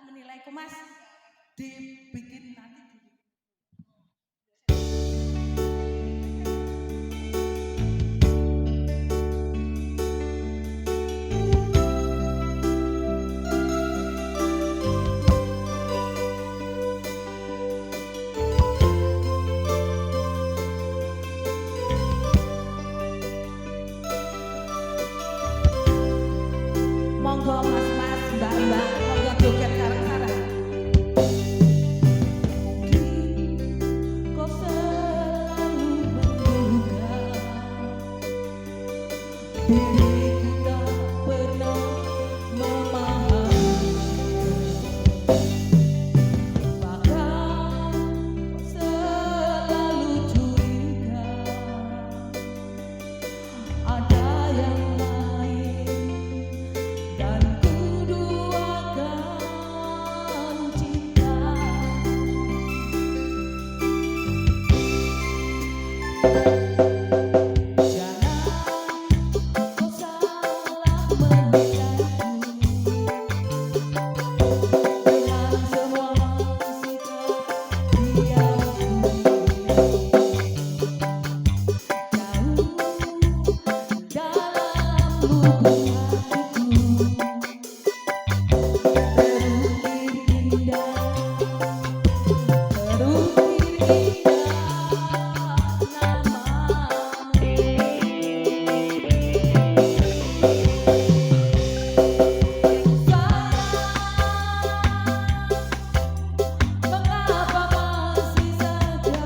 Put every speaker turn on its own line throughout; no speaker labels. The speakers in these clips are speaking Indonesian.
menilaiku Mas dibikin nanti monggo mas-mas mbak-mbak monggo joget kareng sareng. Kau selalu menduga diriku tak pernah memahami, bahkan kau selalu curiga ada yang lain dan kuduakan cinta. Jangan kau salah menilaiku dengan semua sikap diamku. Jauh dalam lubuk hatiku terukir indah mengapa masih saja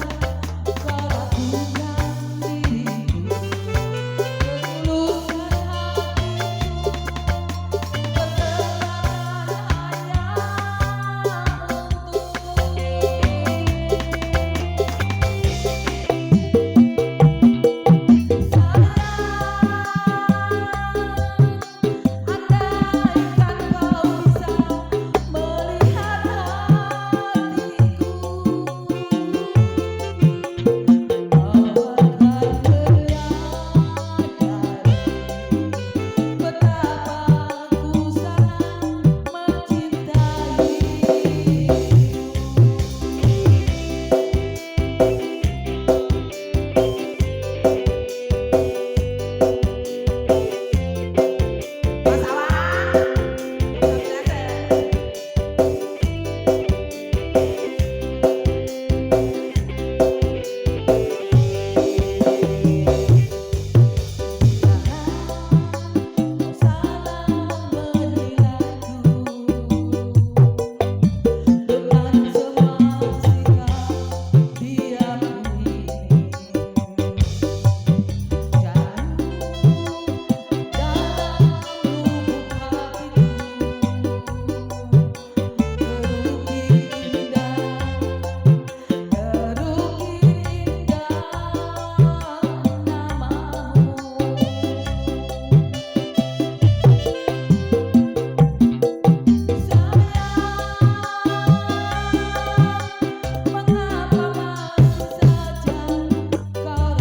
kau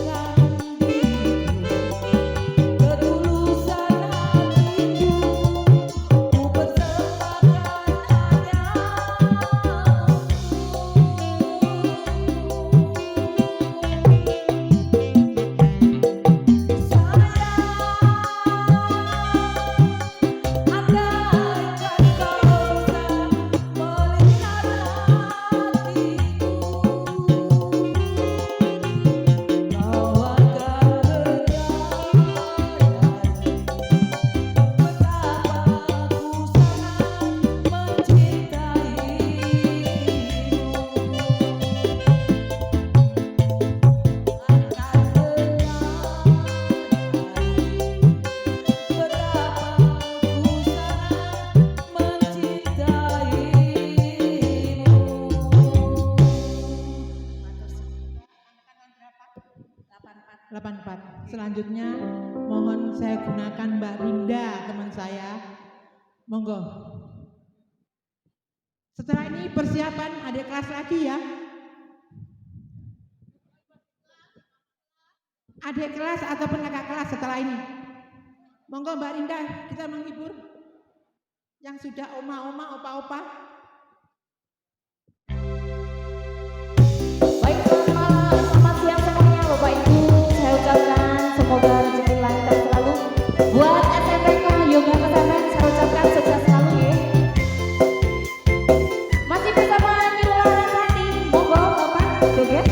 ragukan diriku, ketulusan hatiku berserahkan
Selanjutnya mohon saya gunakan Mbak Rinda, teman saya. Monggo. Setelah ini persiapan adik kelas lagi ya. Adik kelas ataupun kakak kelas setelah ini. Monggo Mbak Rinda, kita menghibur. yang sudah oma-oma, opa-opa.
Baik, selamat siang semuanya Bapak Ibu. Saya ucapkan semoga rezeki lancar selalu. Buat SMPK Yoga Pesantren saya ucapkan sukses selalu ya. Masih bersama Nila Rasati, monggo Bapak joget.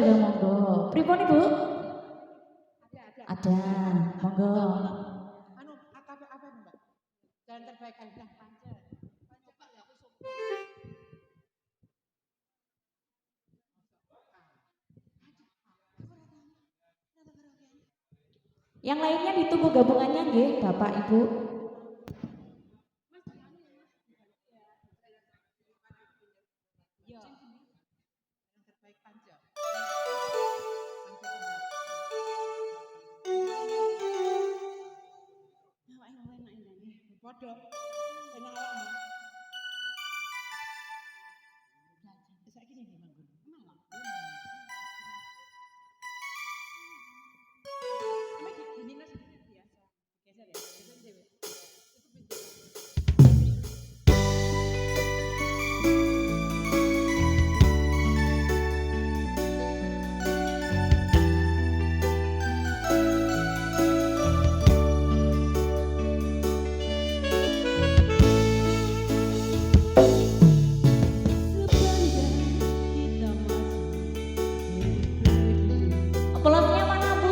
juga monggo. Pripun Ibu? Ada, monggo.
Anu, apa Mbak? Jalan terbaik aja.
Yang lainnya ditunggu gabungannya nggih, Bapak Ibu.
Podo. Enak awakmu. Saiki nih manggon. Malang. Ini mas biasa. Geser ya. Geser dewe.
Aplausnya mana Bu?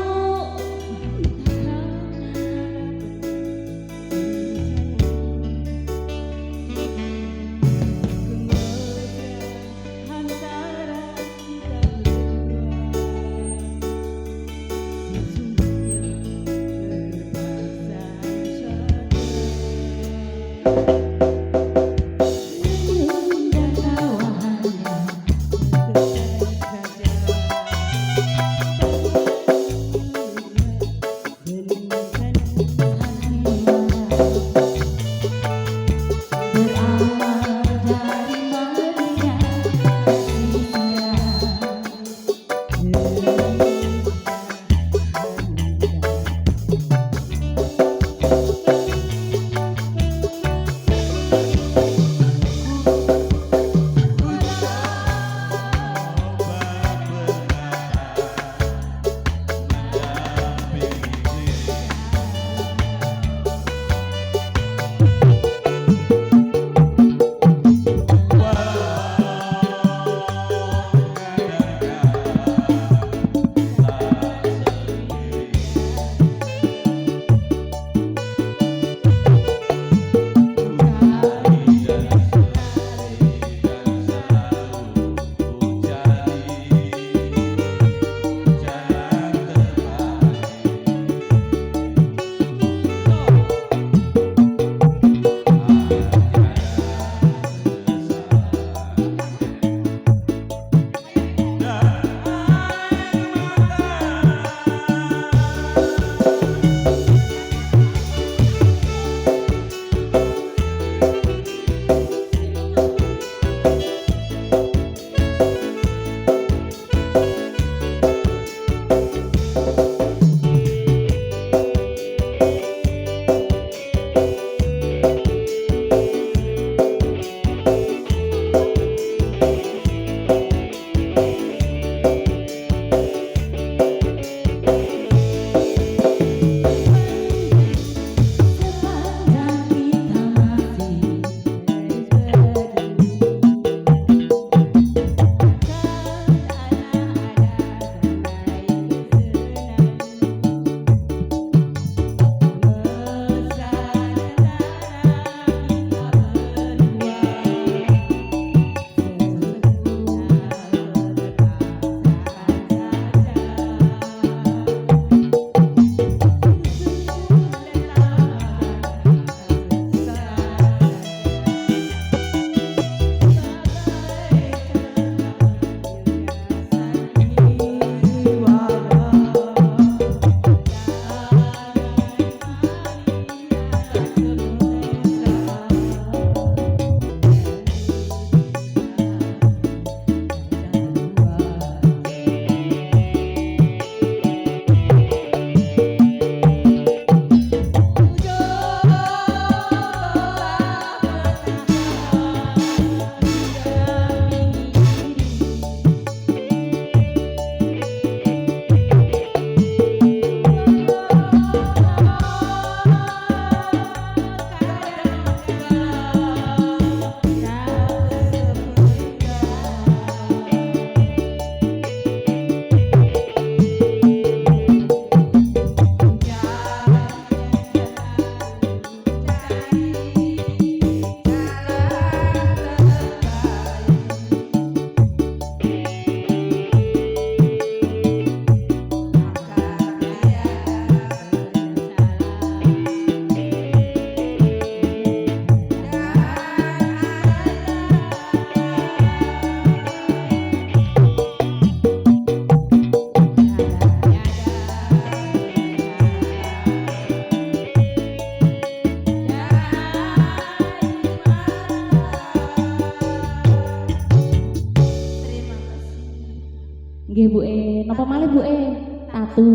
Nggih Bu E, napa malih Bu E? Tatu.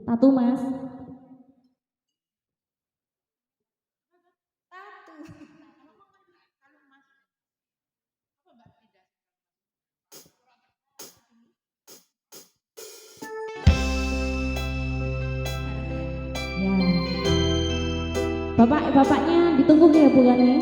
Tatu Mas. Ya. Bapaknya ditunggu ya Bu kan nih.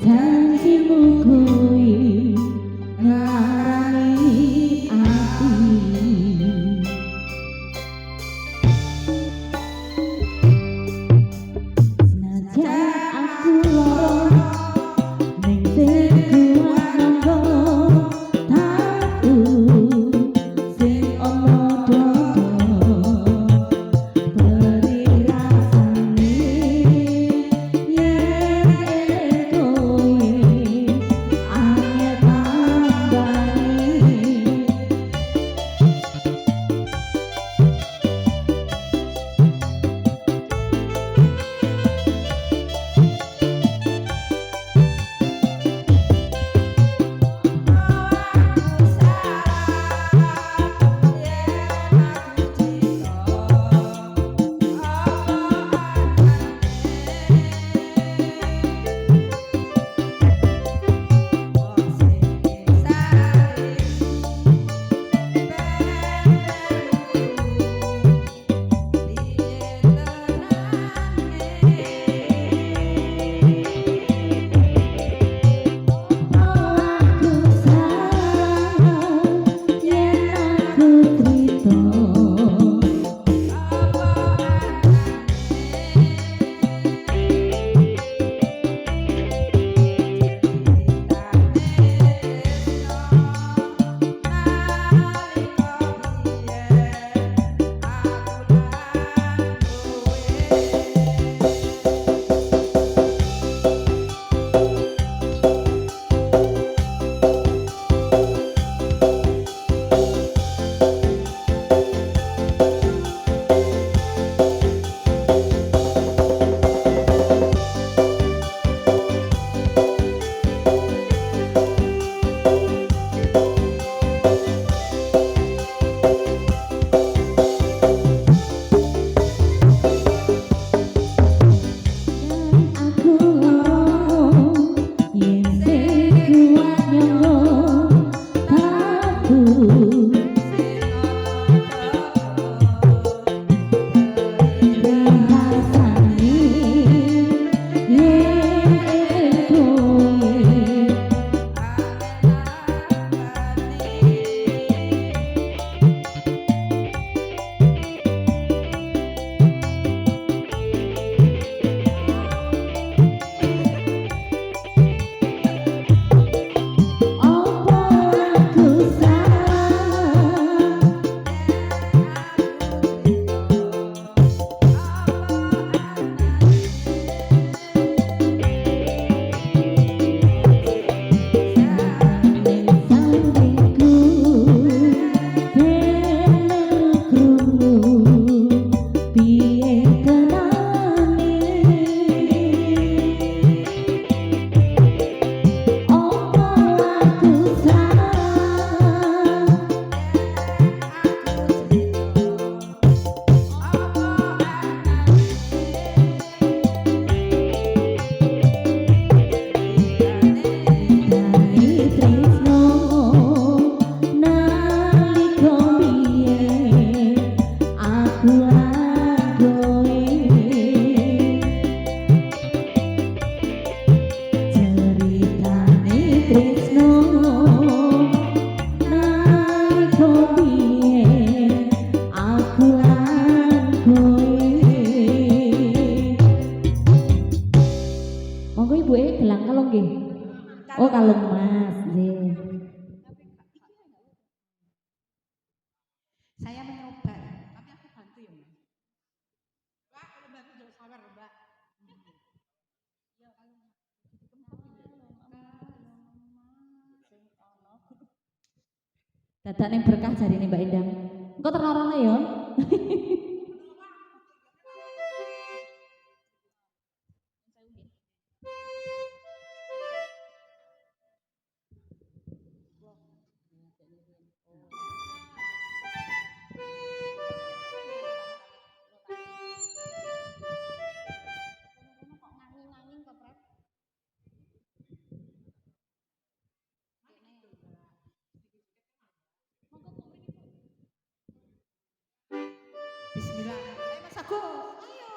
Janjimu kuwi ngarani ati. Senajan aku loro ning kuat nanggo tatu sing ono dodo beri rasane yen kowe anyar tambani. Oh kalung Mas, nggih.
Saya mencoba, tapi aku bantu ya Mas.
Mbak, kalau bantu jangan sabar, Mbak.
Dadak ning berkah jarine Mbak Endang. Engko terlarane ya.
Bismillah. Ayo Mas Agus, ayo.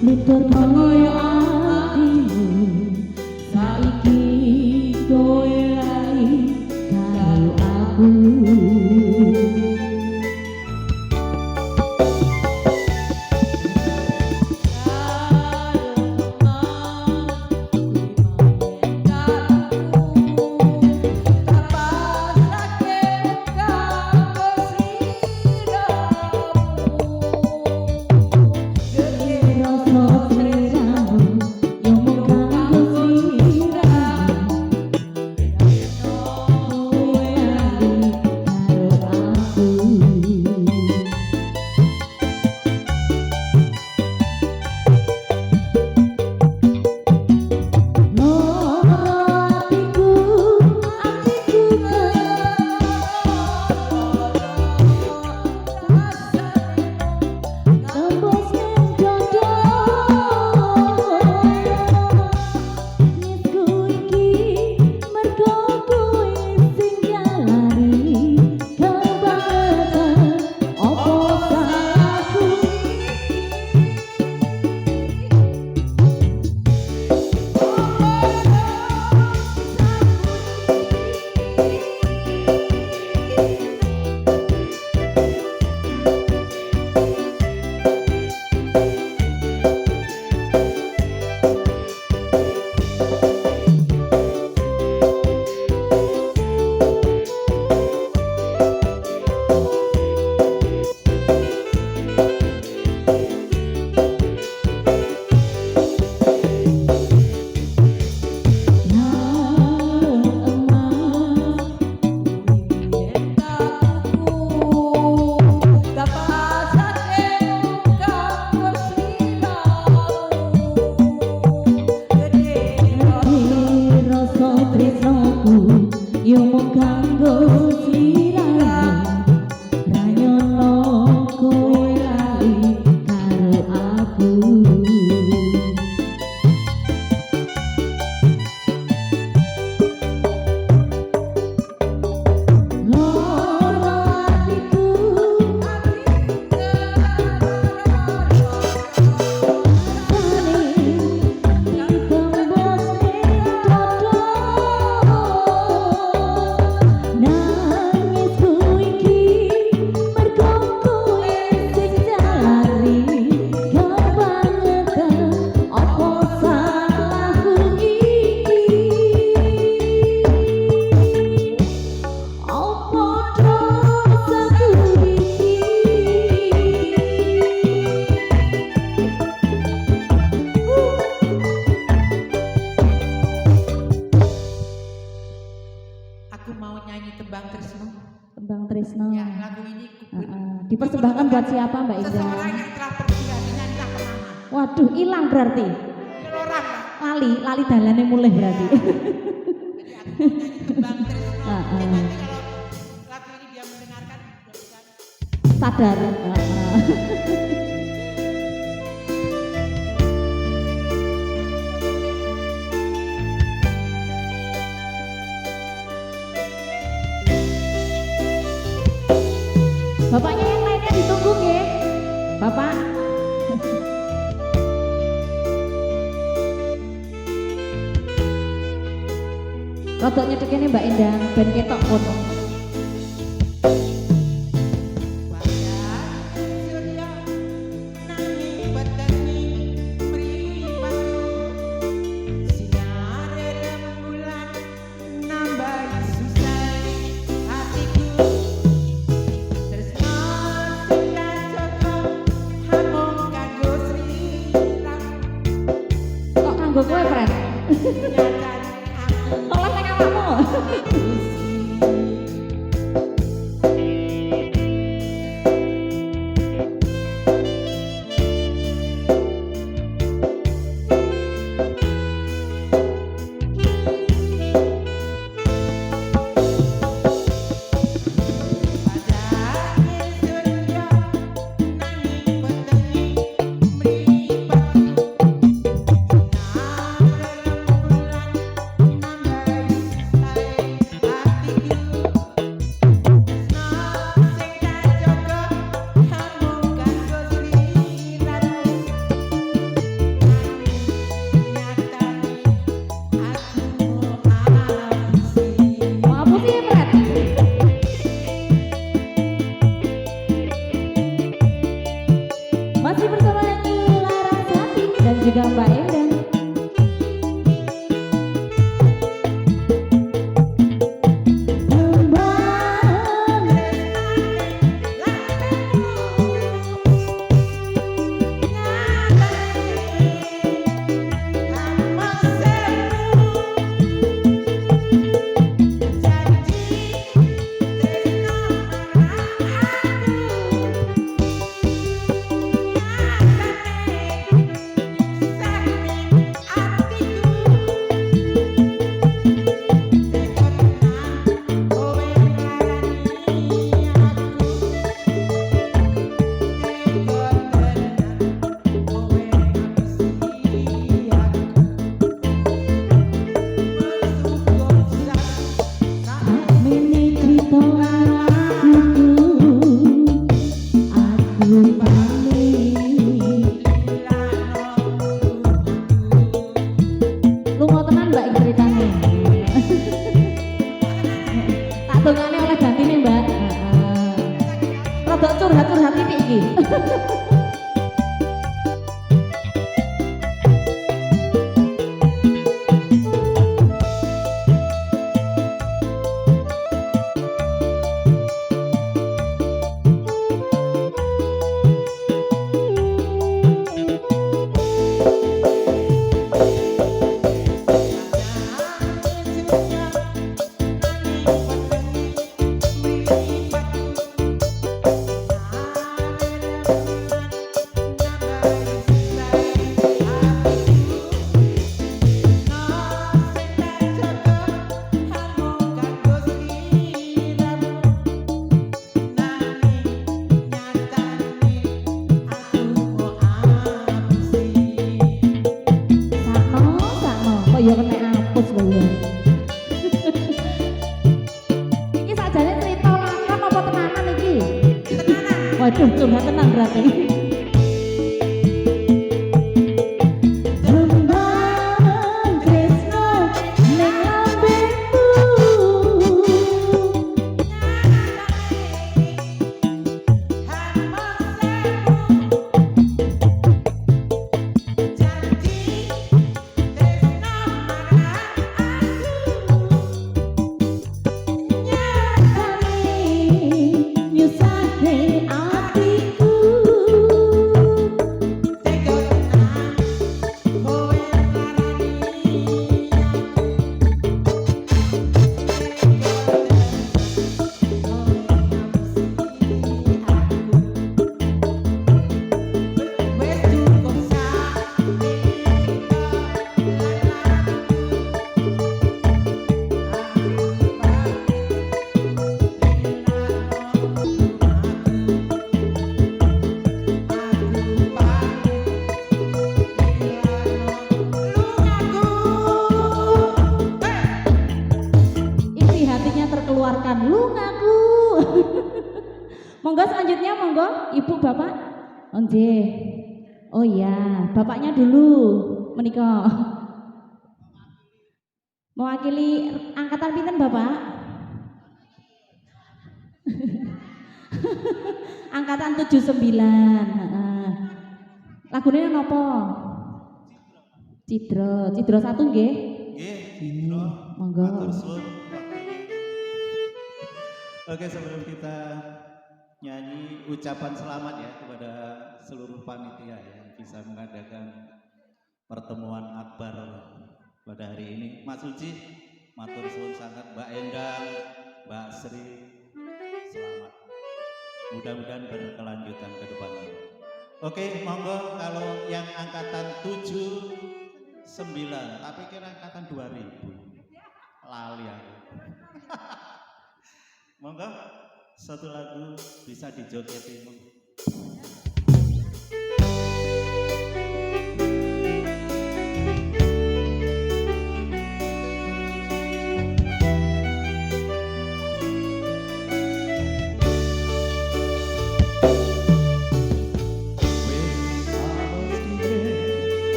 Lutur kaya atimu saiki kowe lali karo aku. Dipersembahkan buat siapa Mbak Indah? Seseorang yang telah pergi hatinya entah kemana.
Waduh, hilang berarti.
Orang lah.
Lali dalane mulai berarti.
Jadi aku mau nyanyi tembang Tresno. Heeh.
Nanti kalau lagu ini dia mendengarkan dia bisa
Sadar. Heeh. Bapaknya yang lainnya ditunggu nggih. Bapak. Rodok nyedekene Mbak Endang ben ketok kono. Kok kanggo kowe, Fred? Oleh ning awakmu. Mau apa sih, Fred? Masih bersama Larasati dan juga Mbak Endang. Lu mau tenan Mbak iki ceritane. Tak dongane oleh gantine Mbak. Heeh. Rodok curhat-curhat titik iki. Sakno, kok ya kena apus lho ya. Iki sakjane cerita lakon apa tenanan iki? Waduh, curhat tenan berarti. Rembangan tresno ning lambemu. Nyusahke atiku. keluarkan lungaku. Monggo selanjutnya, monggo ibu bapak. Nggih. Oh iya, bapaknya dulu menika. Mewakili angkatan pinten bapak? Angkatan 79. Heeh. Lagune napa? Cidro 1 nggih.
Nggih, Cidro.
Monggo.
Matur suwun. Oke, sebelum kita nyanyi ucapan selamat ya kepada seluruh panitia yang bisa mengadakan pertemuan akbar pada hari ini. Mas Uci, matur suwun sangat. Mbak Endang, Mbak Sri, selamat. Mudah-mudahan berkelanjutan ke depan. Oke, monggo kalau yang angkatan 79, tapi kira angkatan 2000. Lali aku. Monggo satu lagu bisa dijogeti.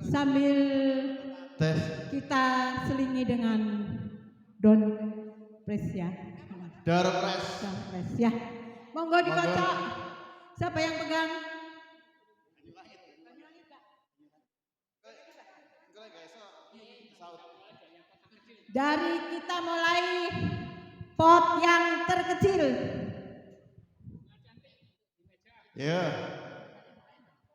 Sambil
Tes.
kita selingi dengan Don Pres ya.
Darpres.
Don Pres ya. Monggo dikocok. Siapa yang pegang? Dari kita mulai pot yang terkecil.
Ya.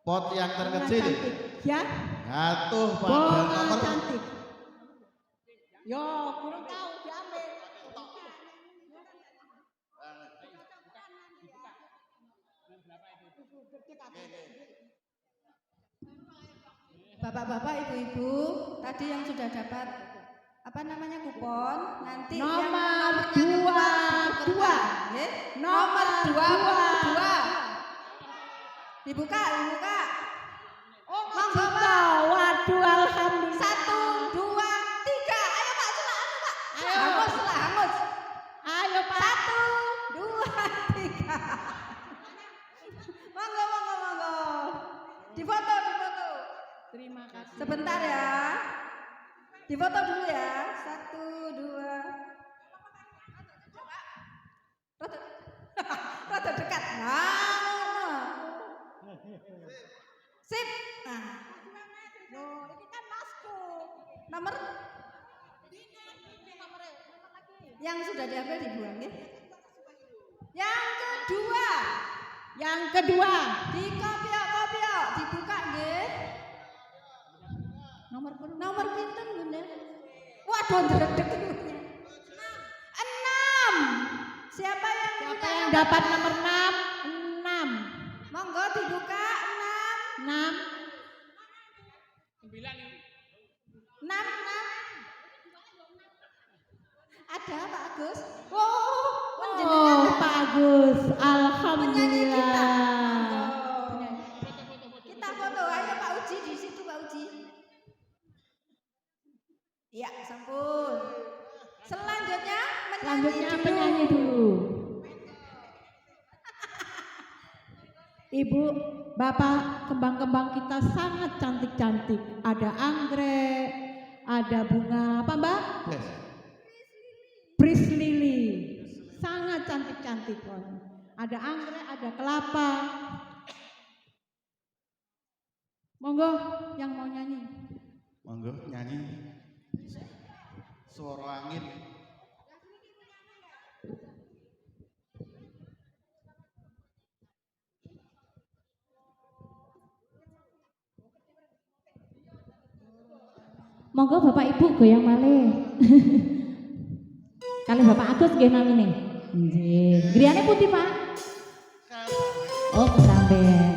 Pot yang terkecil.
Cantik, ya.
Atuh pada
Bunga
nomor.
cantik. Yo, kurang tahu diambil.
Bapak-bapak, ibu-ibu, tadi yang sudah dapat apa namanya kupon, nanti
Nomor
yang nomornya
dua,
keluar
dua.
ya?
Nomor
Nomor 22.
dua.
Dibuka, dibuka.
Oh,
Monggo,
Pak.
Pak.
Waduh, alhamdulillah.
1, 2, 3. Ayo Pak, celah, Pak.
Ayo.
Hangus lah, hangus.
Ayo, Pak.
1, 2, 3. Monggo, monggo, monggo. Difoto, difoto.
Terima kasih.
Sebentar ya. Difoto dulu ya. 1, 2. Rada dekat. Nah. Sip. Nah.
Loh, ini kan masku.
Nomor yang sudah diambil dibuang ya. Yang kedua.
Yang kedua.
Di kopiok, dibuka nggih. Nomor pinten Bunda? Waduh, ndredeg nomornya. 6. Siapa yang
Dapat nomor 6. 6.
Monggo dibuka 6. 6. Ada Pak Agus? Oh,
Oh, Pak Agus.
penyanyi kita.
Alhamdulillah.
Kita foto, ayo Pak Uji di situ Pak Uji. Iya, sampun. Selanjutnya
Penyanyi dulu. Ibu, Bapak, kembang-kembang kita sangat cantik-cantik. Ada anggrek, ada bunga apa Mbak?
Tes.
Pris lili. Sangat cantik-cantik. Ada anggrek, ada kelapa. Monggo yang mau nyanyi.
Monggo nyanyi. Suara angin.
Monggo Bapak Ibu goyang malih. Kali Bapak Agus nggih namine. Nggih. Griyane putih, Pak? Oh, kesamben.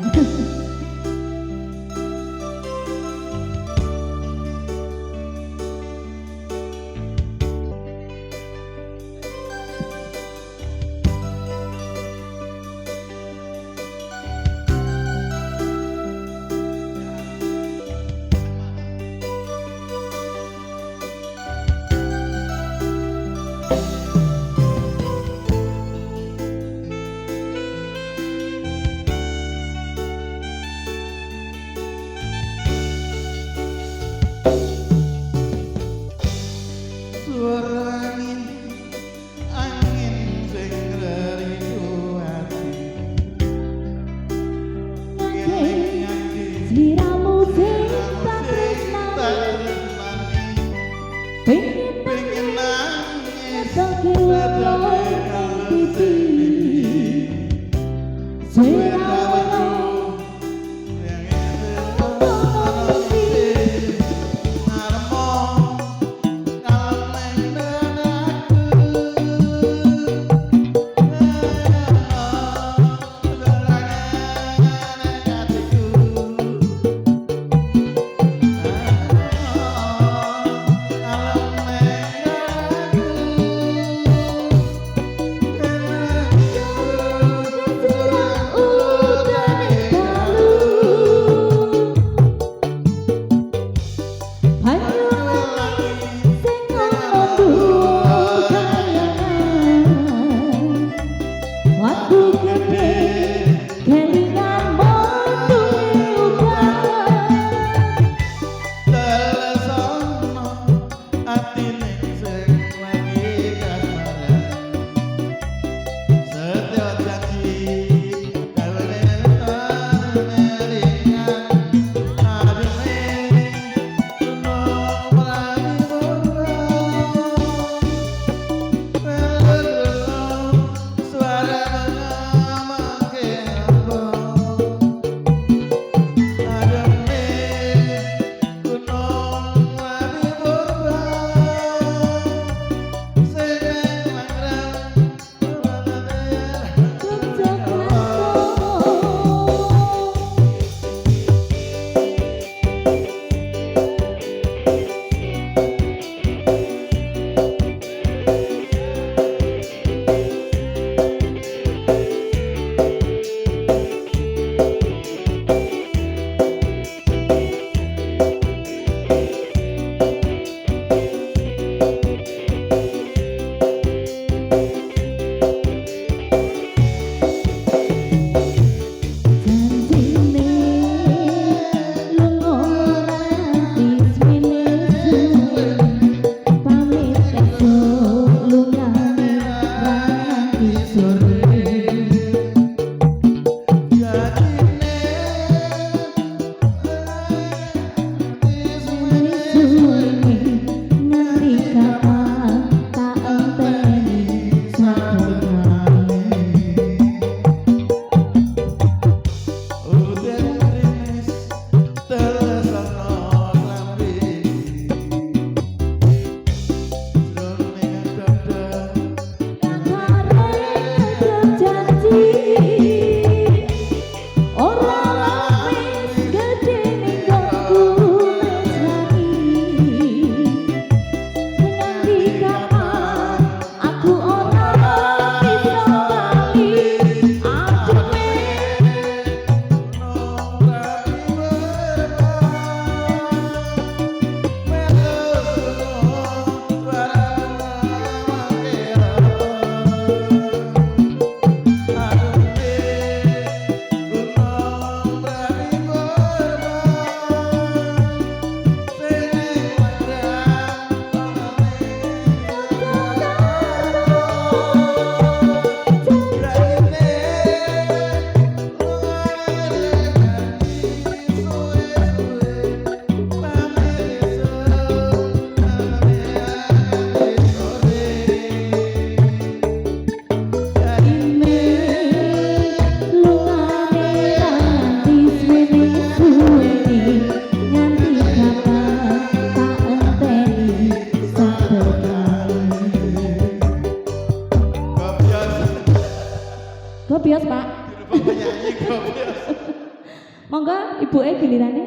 Ibu gilirane.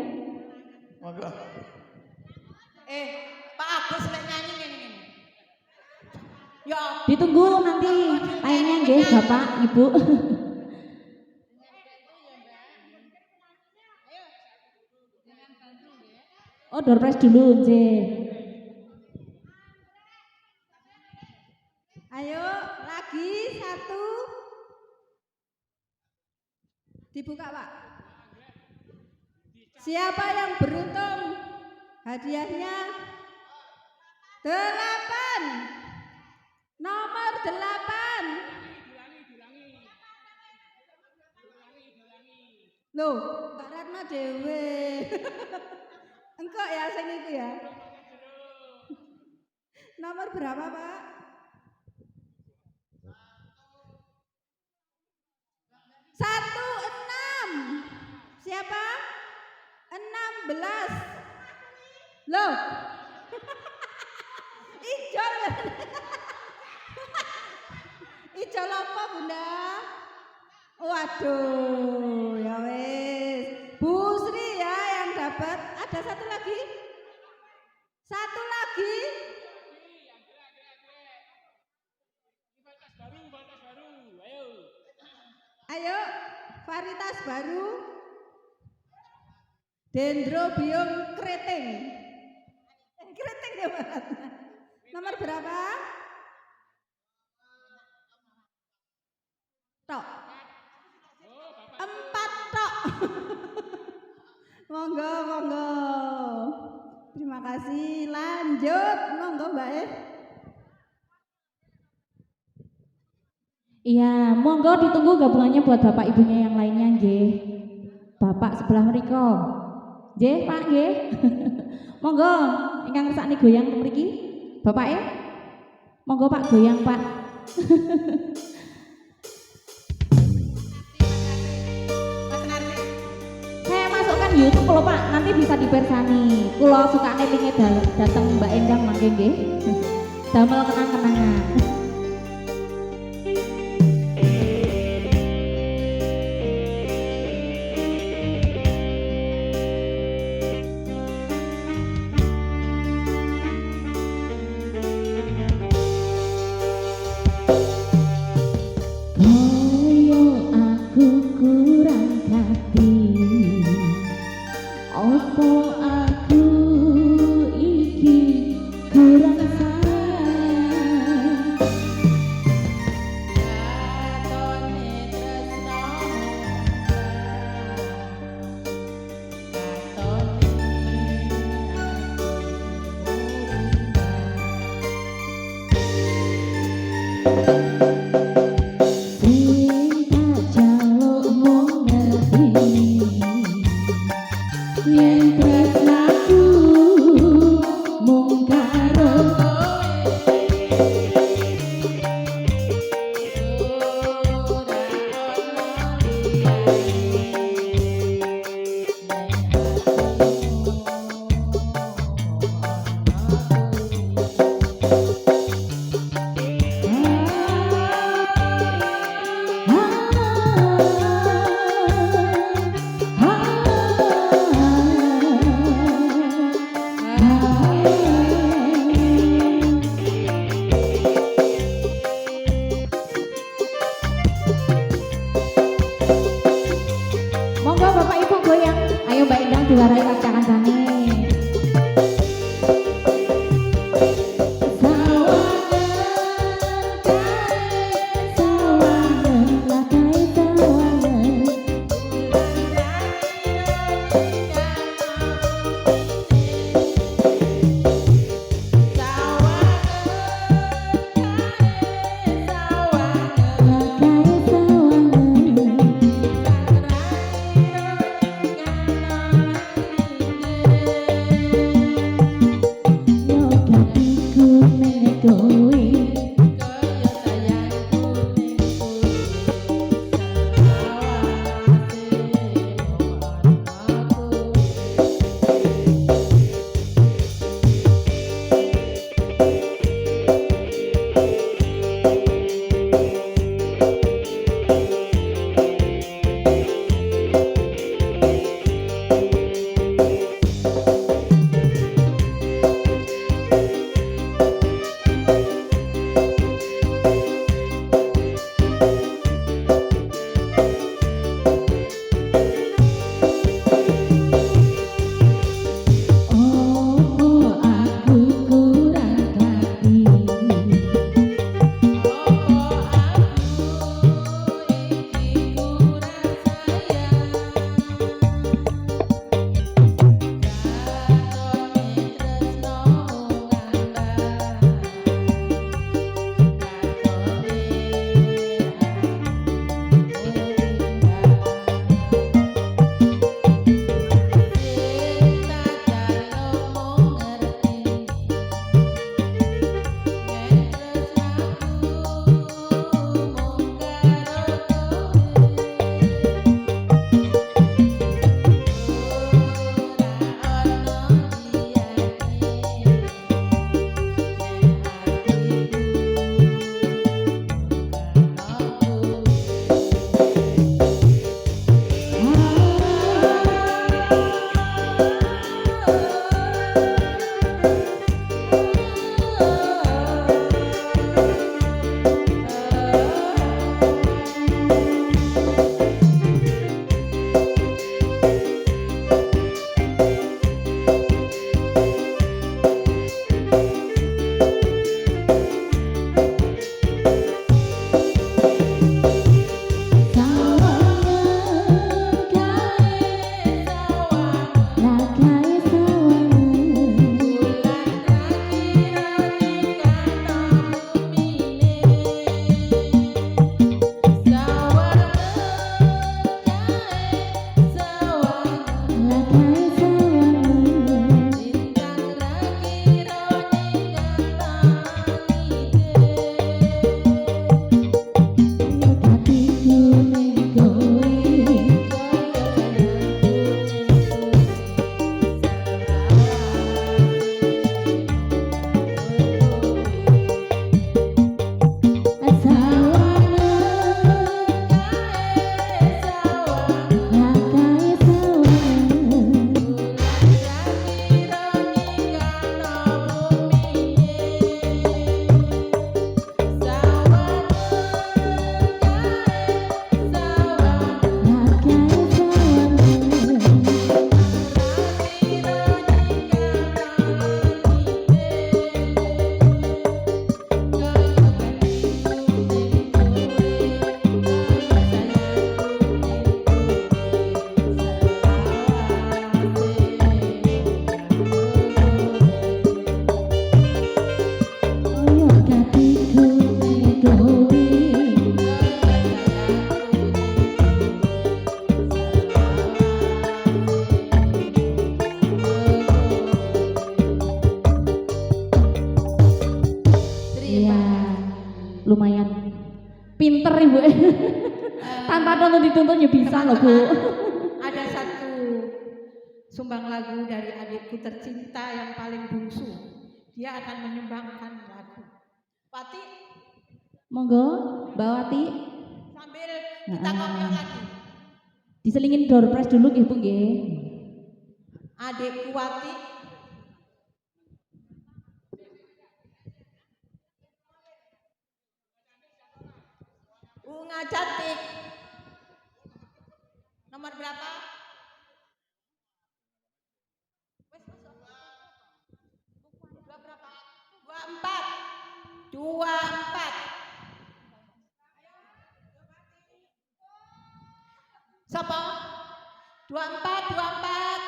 Monggo.
Pak Agus lek nyanyi ngene. Ya,
Ditunggu nanti lainnya nggih Bapak, Ibu. Oh, door prize dulu, nggih.
ayo lagi satu. Dibuka, Pak. Siapa yang beruntung? Hadiahnya 8. Nomor 8. Loh, Mbak Ratna dewe. Engkau ya sing iku ya. Nomor berapa, Pak? 16. Siapa? 16. Loh. Ijol. Ijol apa, Bunda? Waduh, ya wes. Bu Sri ya yang dapat. Ada satu lagi? Satu lagi? Ayo, varietas baru. Dendrobium keriting. Keriting ya, Pak. Nomor berapa? Tok. 4 tok. Monggo, monggo. Terima kasih. Lanjut, monggo Mbak.
Iya, monggo ditunggu gabungannya buat Bapak Ibunya yang lainnya nggih. Bapak sebelah mriko. Nggih, Pak nggih. Monggo ingkang ngersakne goyang mriki. Bapak monggo Pak goyang, Pak. Saya masukkan YouTube loh Pak, nanti bisa dipersani. Kula sukane linge dateng Mbak Endang mangke nggih. Damel kenang-kenangan. diwarai kancang-kancane. nonton dituntun ya bisa loh Bu.
Teman-teman, ada satu sumbang lagu dari adikku tercinta yang paling bungsu. Dia akan menyumbangkan lagu. Pati,
Monggo Mbak Wati
sambil kita kopiok lagi.
diselingin door prize dulu nggih Bu nggih.
Adikku Wati. Bunga cantik. Nomor berapa? Dua berapa? 24. 24. Siapa? 24, 24.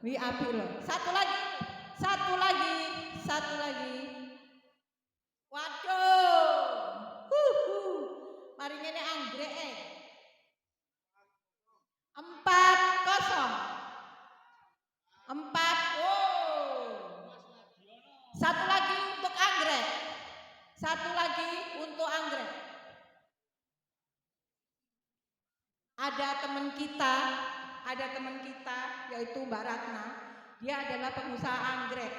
Wih api loh. Satu lagi. Satu lagi. Satu lagi. Waduh. Mari ngene anggrek. 4-0. 4. Oh. Satu lagi untuk anggrek. Satu lagi untuk anggrek. Ada teman kita yaitu Mbak Ratna. Dia adalah pengusaha anggrek.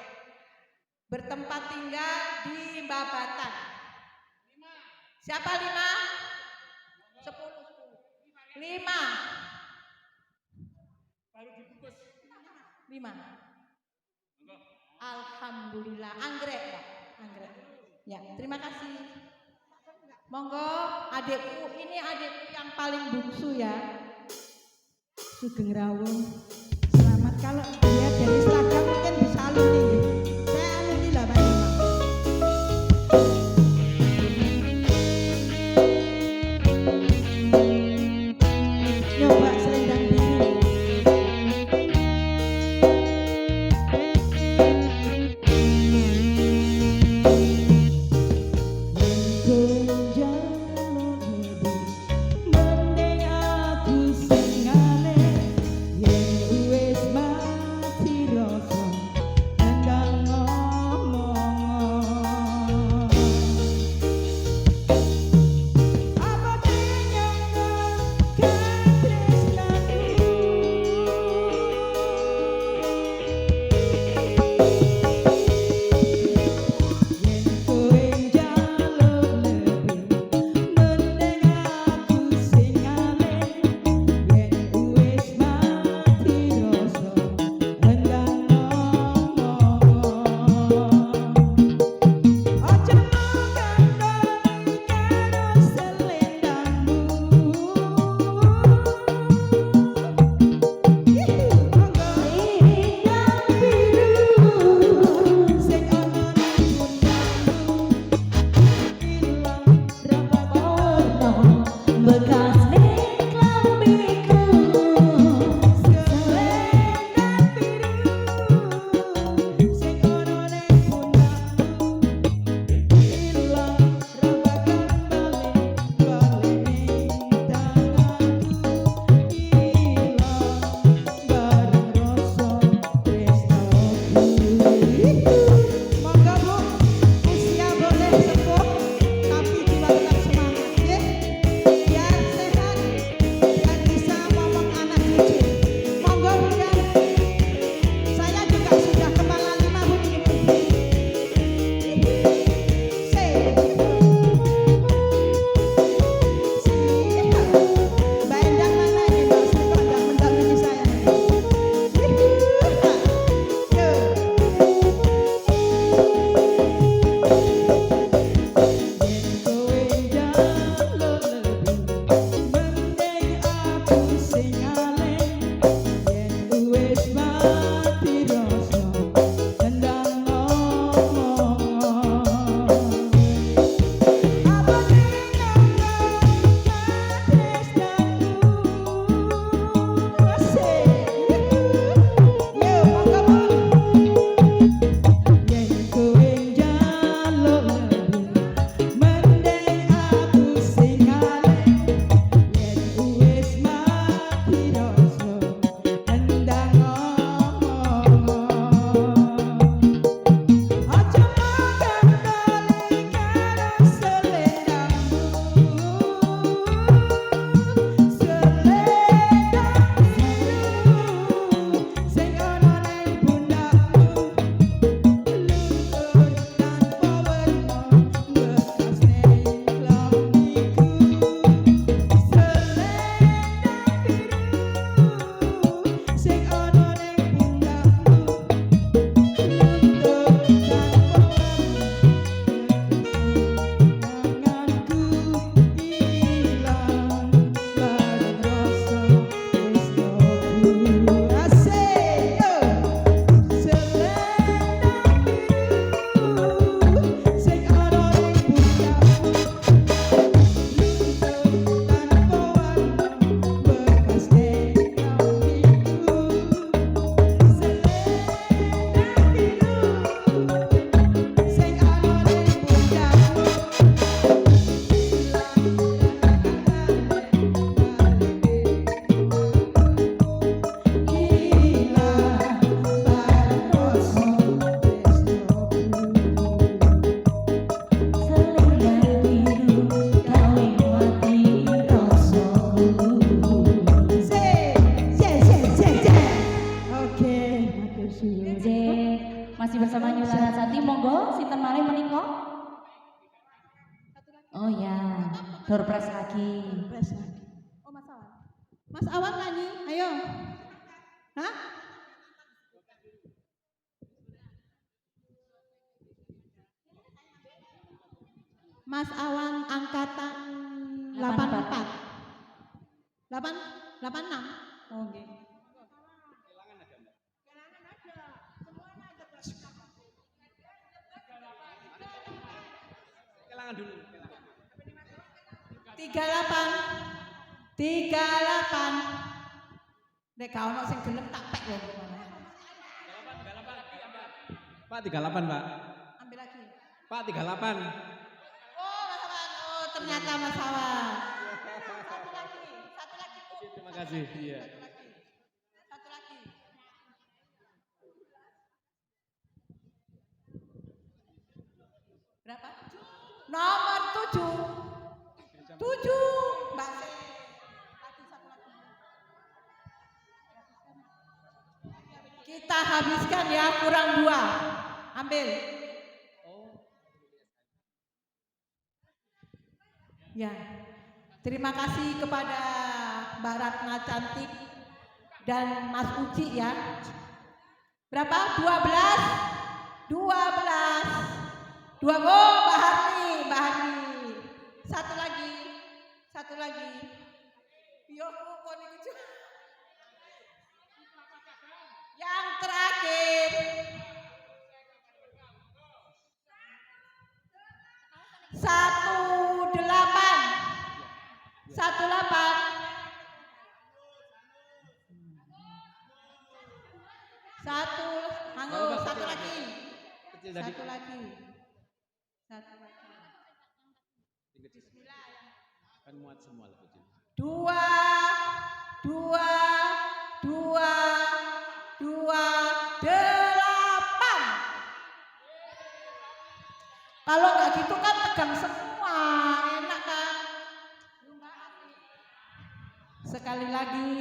Bertempat tinggal di Babatan. Siapa 5? 10. 5. Baru dibungkus. 5. Alhamdulillah anggrek Pak. Anggrek. Ya, terima kasih. Monggo adikku, ini adikku yang paling bungsu ya.
Sugeng Rawuh. Selamat, kalau dia dari Selatan mungkin bisa alumni. Saya alumni 85. Nyoba selendang biru. Mending aku sing ale, yen wis mati.
Door prize lagi.
Press lagi. Oh Mas Awan. Mas Awan nyanyi, ayo. Hah? Mas Awan angkatan 84. 86. Oh, nggih.
Kelangan dulu.
38. Nek gak ono sing gelem tak pek lho.
Pak 38, Pak.
Ambil lagi.
Pak 38.
Oh, Mas Awan. Oh, ternyata Mas Awan. Satu lagi. Bu.
Terima kasih. Iya.
Satu lagi. Berapa? Nomor 7. 7. Mbak Se. Lagi satu lagi. Kita habiskan ya, kurang 2. Ambil. Ya. Terima kasih kepada Mbak Ratna Cantik dan Mas Uci ya. Berapa? 12. Oh, Mbak Harni. Satu lagi. Biyoku kon iki. Yang terakhir. 18. Satu lagi.
Kecil tadi.
Satu lagi.
Kan muat semua lah kecil.
2. Kalau nggak gitu kan tegang semua, enak kan? Sekali lagi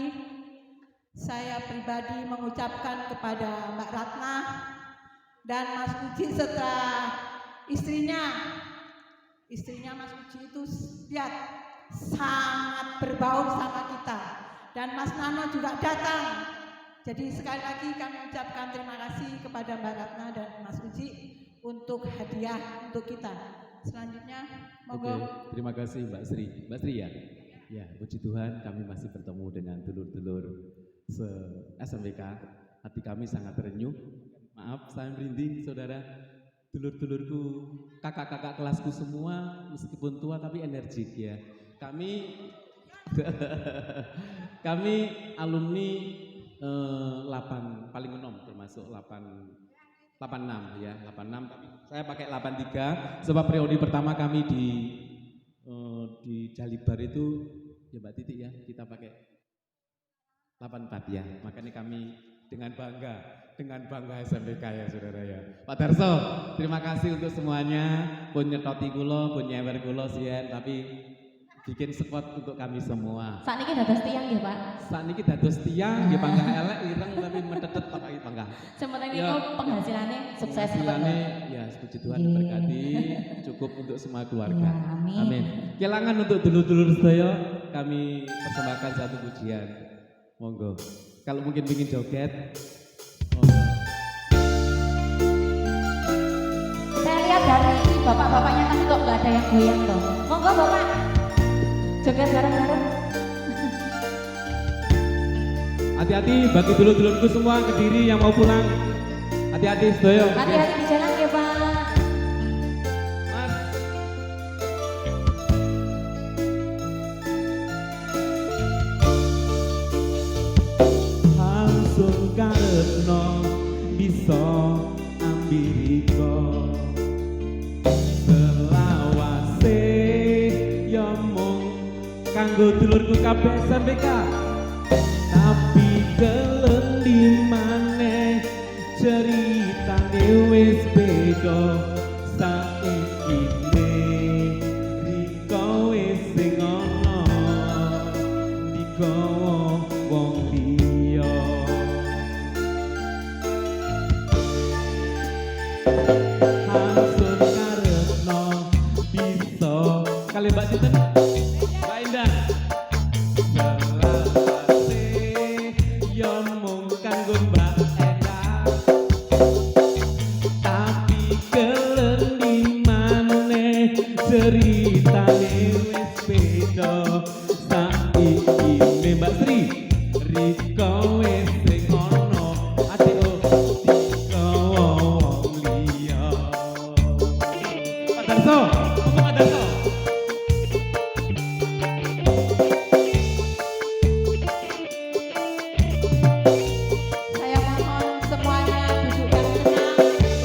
saya pribadi mengucapkan kepada Mbak Ratna dan Mas Uci serta istrinya Mas Uci itu lihat sangat berbaur sama kita dan Mas Nano juga datang. Jadi sekali lagi kami ucapkan terima kasih kepada Mbak Ratna dan Mas Uci untuk hadiah untuk kita. Selanjutnya, monggo.
Oke, terima kasih Mbak Sri. Mbak Sri ya? Ya, puji Tuhan kami masih bertemu dengan dulur-dulur se-SMBK. Hati kami sangat terenyuh. Maaf, saya merinding saudara. Dulur-dulurku, kakak-kakak kelasku semua meskipun tua tapi energik ya. Kami alumni 8 paling enom termasuk 86 ya, 86 tapi saya pakai 83 sebab periode pertama kami di Jalibar itu ya Mbak Titik ya, kita pakai 84 ya. Makanya kami dengan bangga SMBK ya saudara ya. Pak Darso, terima kasih untuk semuanya, pun nyetoti kula, pun nyewer kula sien tapi bikin spot untuk kami semua.
Saat ini dados tiang ya Pak.
Saat ini dados tiang, ya panggah elek, ireng tapi metetet apa panggah.
Sementara
Ya.
itu penghasilannya sukses
Penghasilannya ya puji Tuhan
Iya.
diberkati, cukup untuk semua keluarga.
Ya, amin.
Kelangan untuk dulur-dulur sedaya kami persembahkan satu pujian. Monggo. Kalau mungkin ingin joget, monggo.
Saya lihat dari bapak-bapaknya kan kok nggak ada yang goyang loh. Monggo Bapak, joget bareng-bareng.
Hati-hati bagi dulur-dulurku semua Kediri yang mau pulang. Hati-hati sedaya.
Hati-hati di jalan ya Pak.
Mas. Langsung karepno bisa ambiriko selawase ya mung kanggo dulurku kabeh SMBK tapi kelendi maneh ceritane wis beda saiki riko wis sing ana digawa wong liya langsung karepno bisa kali Mbak Sinten ini Mbak Sri Riko wis sing ono adiko diko wong liya Pak Darso untuk Pak Darso
Saya mohon semuanya duduk yang tenang karena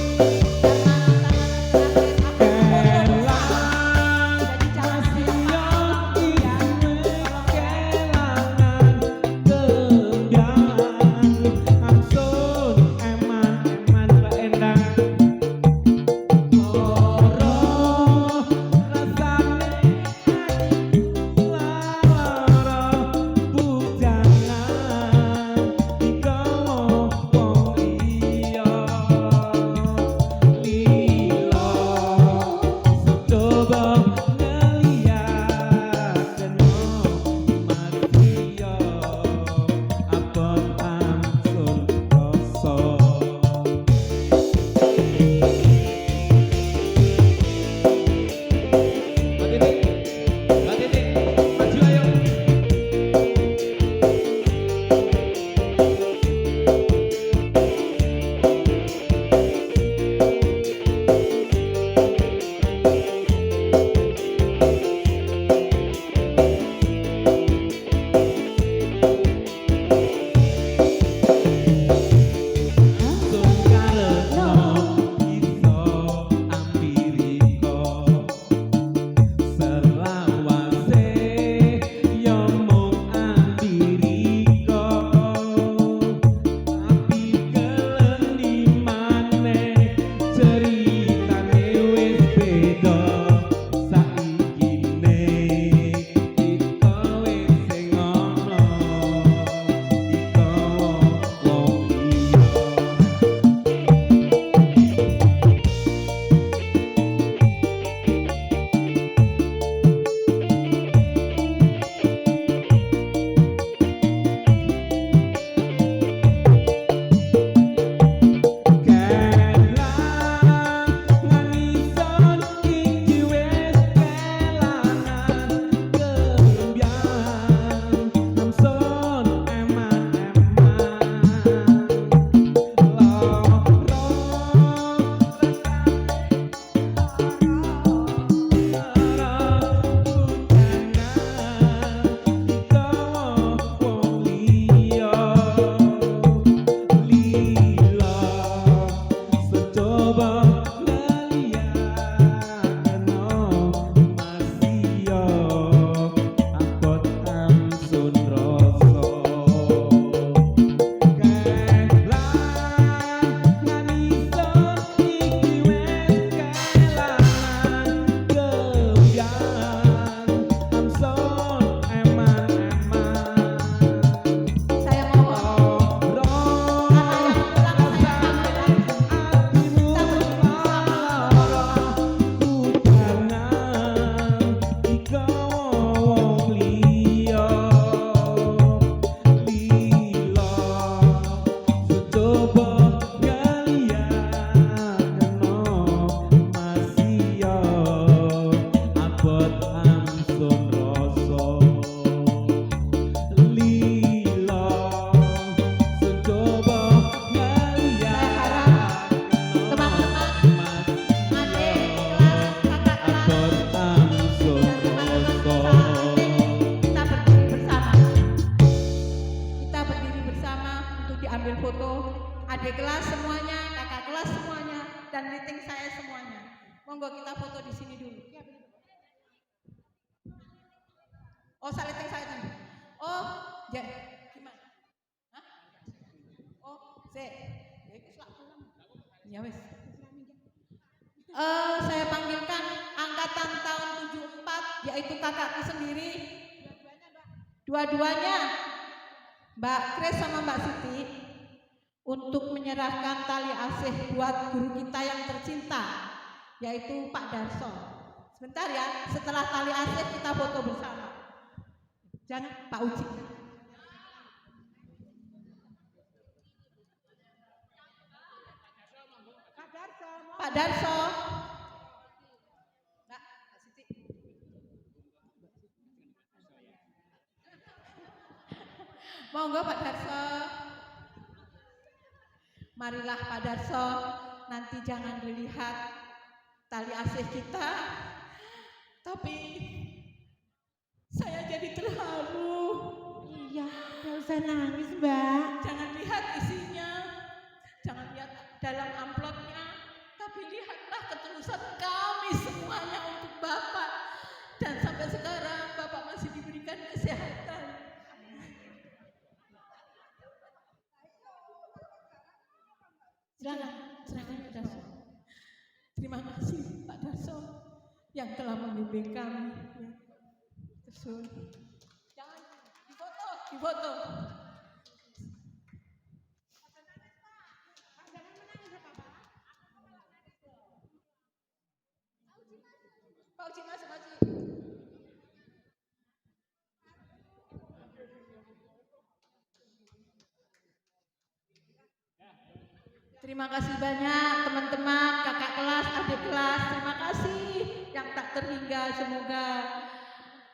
kita nanti akan foto bersama. Jadi jangan adik kelas semuanya, kakak kelas semuanya, dan meeting saya semuanya. Monggo kita foto di sini dulu. Oh, saliting saya dulu. Oh, ya, gimana? Hah? Oh, ya itu selak pulang. Ya wes. Saya panggilkan angkatan tahun 74, yaitu kakakku sendiri. Dua-duanya, Mbak Kris sama Mbak Siti, untuk menyerahkan tali asih buat guru kita yang tercinta, yaitu Pak Darso. Sebentar ya, setelah tali asih kita foto bersama. Jangan Pak Uji. Pak Darso. Mbak Siti. Monggo Pak Darso. Marilah Pak Darso, nanti jangan dilihat tali asih kita, tapi saya jadi terharu.
Iya, nggak usah nangis, Mbak.
Jangan lihat isinya, jangan lihat dalam amplopnya, tapi lihatlah ketulusan kami semuanya untuk Bapak. Dan sampai sekarang Bapak masih diberikan kesehatan. Silakan Pak Darso. Terima kasih Pak Darso yang telah membimbing kami. Terus, jangan difoto. Pak Uci masuk. Terima kasih banyak teman-teman, kakak kelas, adik kelas. Terima kasih yang tak terhingga. Semoga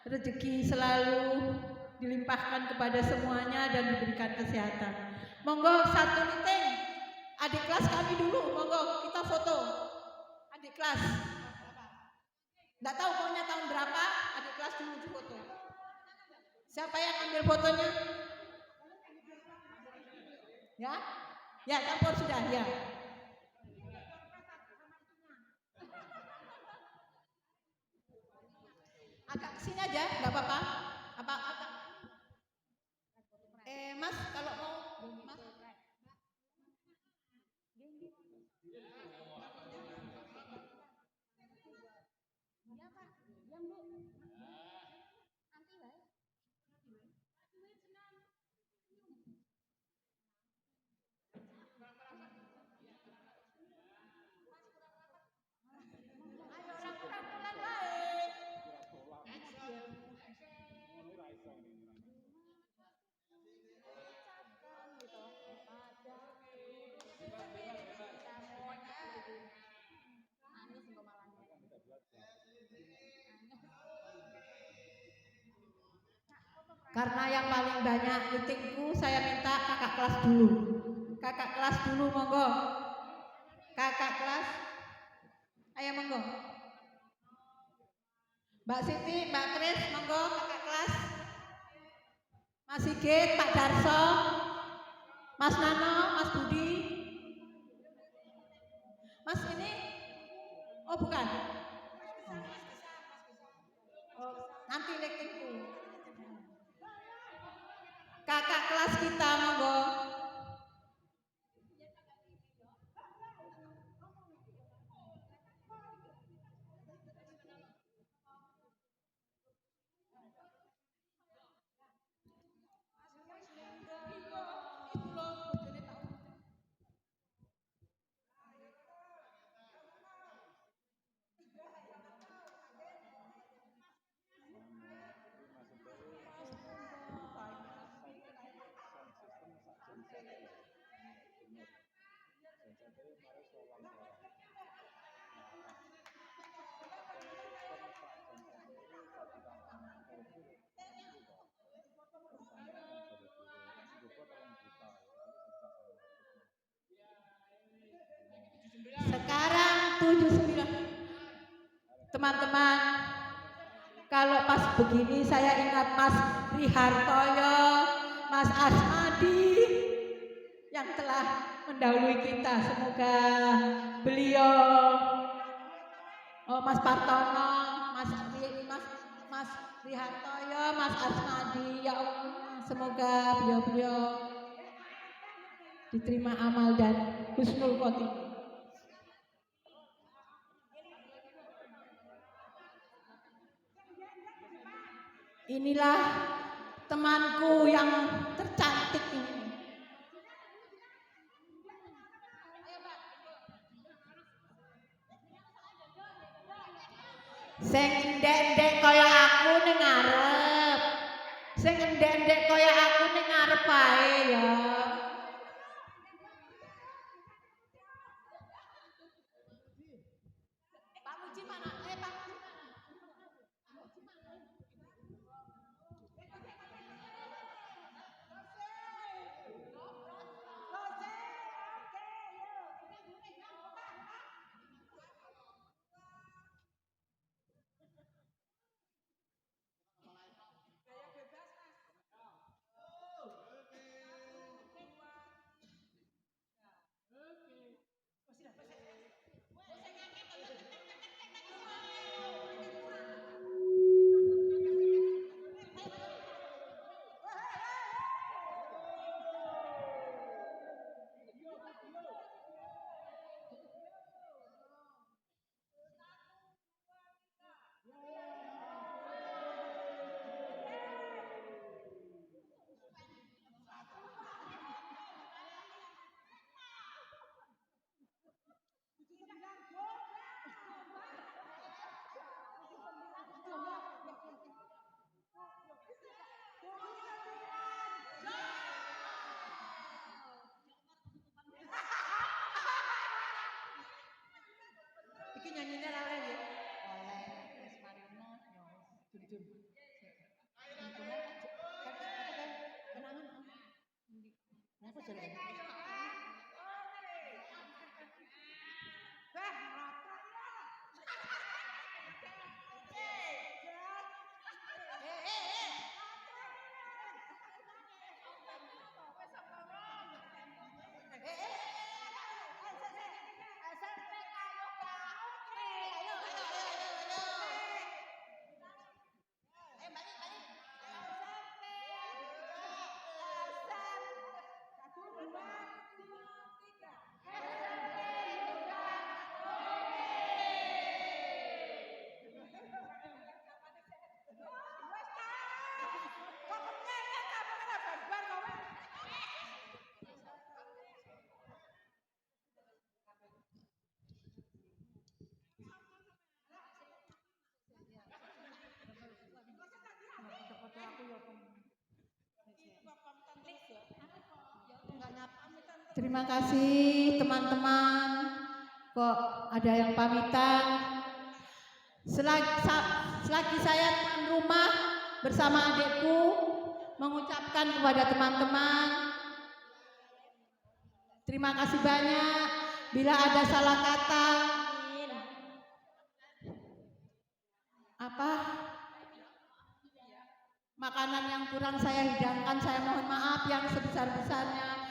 rezeki selalu dilimpahkan kepada semuanya dan diberikan kesehatan. Monggo satu meeting. Adik kelas kami dulu, monggo kita foto. Adik kelas. Nggak tahu pokoknya tahun berapa, adik kelas dulu foto. Siapa yang ambil fotonya? Ya? Ya, campur sudah, ya. Agak kesini aja, nggak apa-apa. Agak. Mas, kalau mau, Mas. Karena yang paling banyak meetingku, saya minta kakak kelas dulu. Kakak kelas dulu, monggo. Kakak kelas, ayo monggo. Mbak Siti, Mbak Kris, monggo kakak kelas. Mas Sigit, Pak Darso, Mas Nano, Mas Budi. Mas ini, oh bukan. Oh, nanti meetingku. Kakak kelas kita, monggo. Sekarang 79. Teman-teman, kalau pas begini saya ingat Mas Rihartoyo, Mas Asmadi yang telah mendahului kita. Semoga beliau, Mas Partono, Mas Rihartoyo, Mas Asmadi, ya Allah, semoga beliau-beliau diterima amal dan husnul khotimah. Inilah temanku yang tercantik ini. Sing ndek-ndek kaya aku ning ngarep. Sing ndek-ndek kaya aku ning ngarep ae ya. Pak Muji mana? Pak Muji mana? nyanyinya oleh ya. Oleh Mas Marino ya jum-jum. Kenapa jalan? Terima kasih teman-teman. Kok ada yang pamitan? Selagi saya tuan rumah bersama adikku mengucapkan kepada teman-teman terima kasih banyak. Bila ada salah kata makanan yang kurang saya hidangkan, saya mohon maaf yang sebesar-besarnya.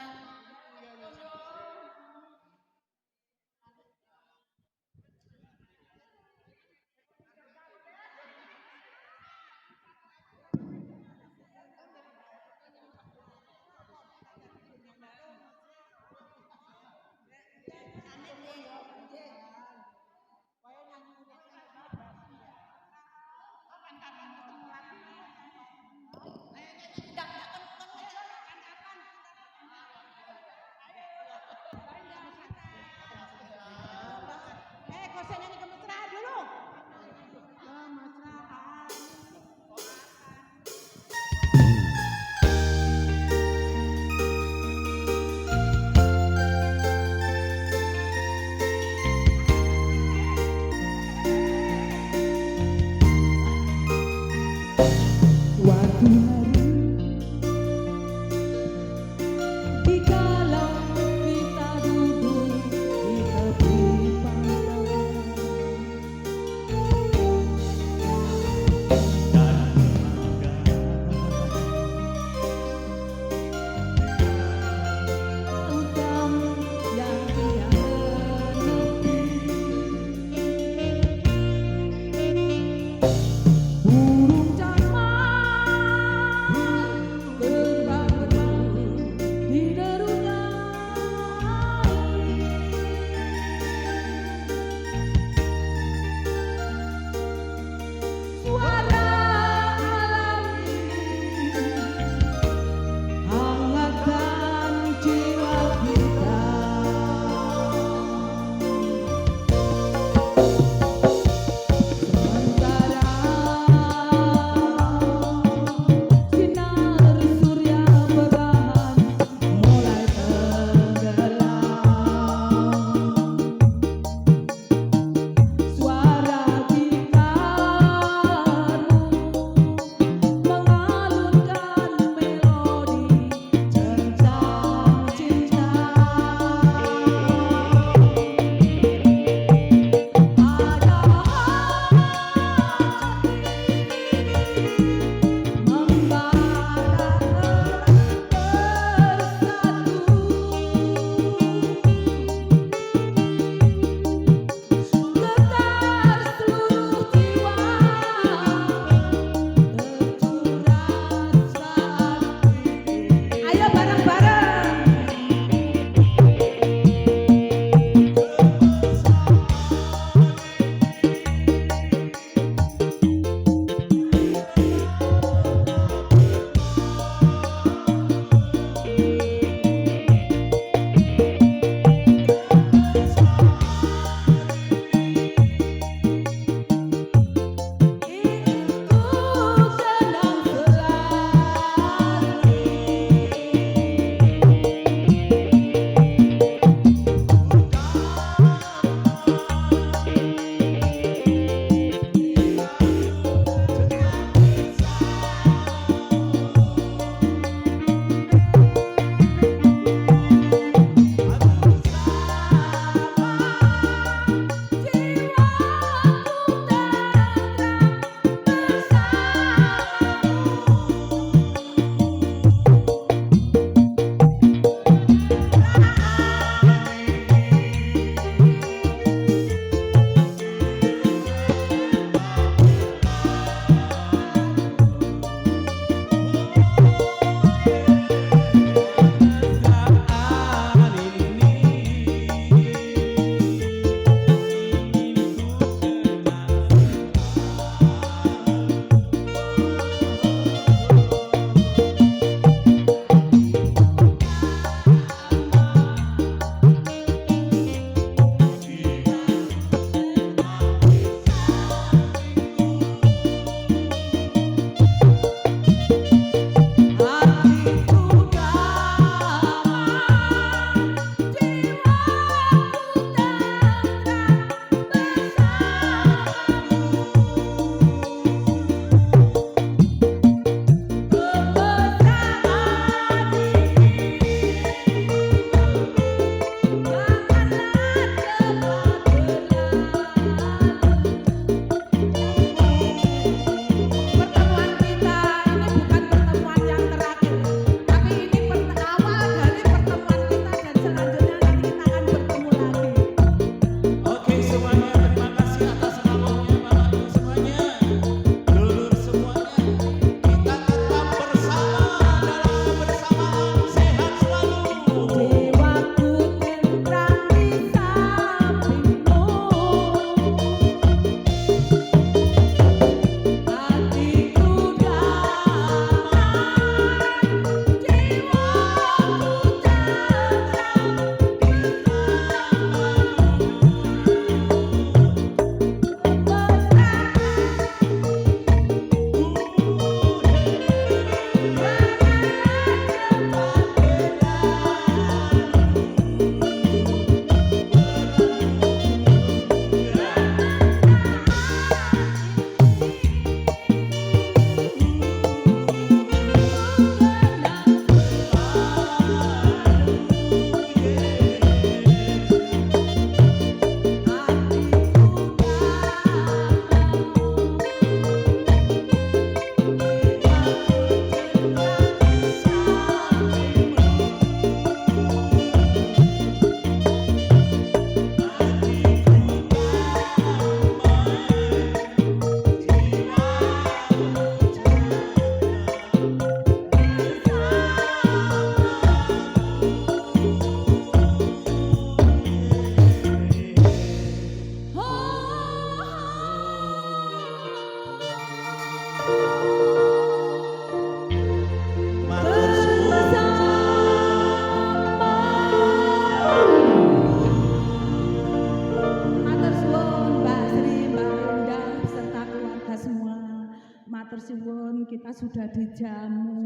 sudah dijamu.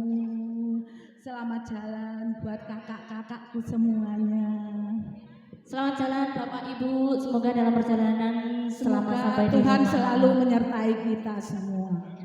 Selamat jalan buat kakak-kakakku semuanya.
Selamat jalan Bapak Ibu, semoga dalam perjalanan selamat
Semoga
sampai di
Tuhan
rumah.
selalu menyertai kita semua.